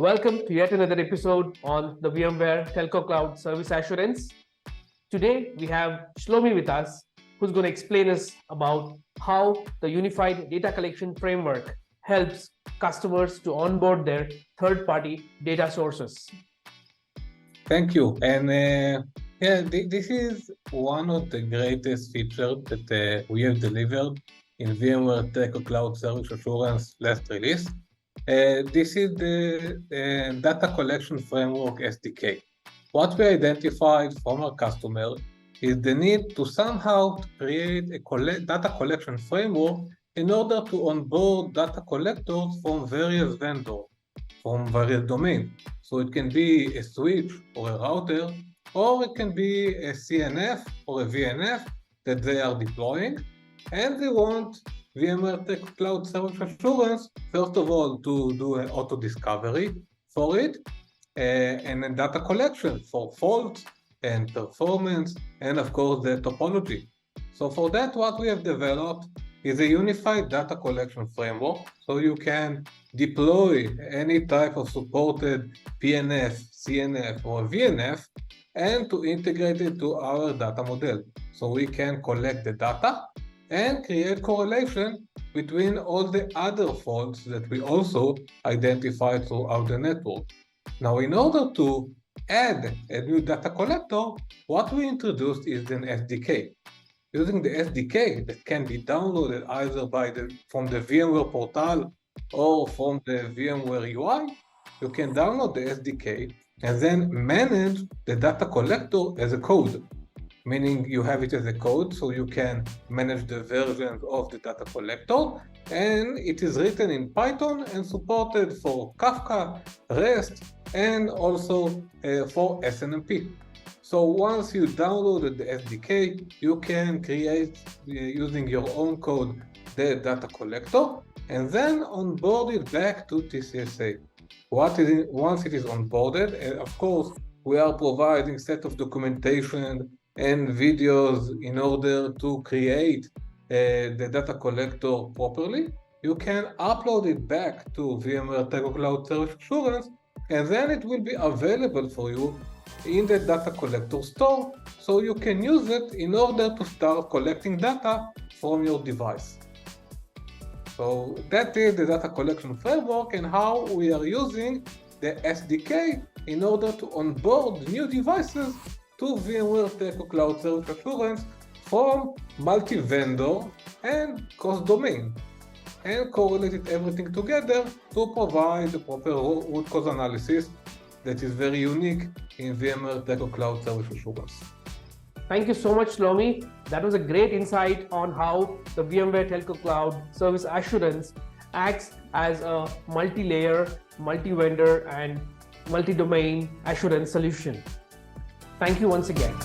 Welcome to yet another episode on the VMware Telco Cloud Service Assurance. Today, we have Shlomi with us, who's going to explain us about how the unified data collection framework helps customers to onboard their third-party data sources. Thank you. And this is one of the greatest features that we have delivered in VMware Telco Cloud Service Assurance last release. This is the data collection framework SDK. What we identified from our customer is the need to somehow create a data collection framework in order to onboard data collectors from various vendors, from various domains. So it can be a switch or a router, or it can be a CNF or a VNF that they are deploying, and they want VMware Telco Cloud Service Assurance, first of all, to do an auto discovery for it, and then data collection for faults and performance, and of course the topology. So for that, what we have developed is a unified data collection framework, so you can deploy any type of supported PNF, CNF, or VNF, and to integrate it to our data model. So we can collect the data and create correlation between all the other faults that we also identify throughout the network. Now, in order to add a new data collector, what we introduced is an SDK. Using the SDK that can be downloaded either from the VMware portal or from the VMware UI, you can download the SDK and then manage the data collector as a code. Meaning you have it as a code, so you can manage the versions of the data collector, and it is written in Python and supported for Kafka, REST, and also for SNMP. So once you downloaded the SDK, you can create, using your own code, the data collector, and then onboard it back to TCSA. Once it is onboarded, and of course, we are providing a set of documentation and videos in order to create the data collector properly. You can upload it back to VMware Telco Cloud Service Assurance, and then it will be available for you in the data collector store, so you can use it in order to start collecting data from your device. So that is the data collection framework and how we are using the SDK in order to onboard new devices to VMware Telco Cloud Service Assurance from multi-vendor and cross-domain, and correlated everything together to provide the proper root cause analysis that is very unique in VMware Telco Cloud Service Assurance. Thank you so much, Shlomi. That was a great insight on how the VMware Telco Cloud Service Assurance acts as a multi-layer, multi-vendor, and multi-domain assurance solution. Thank you once again.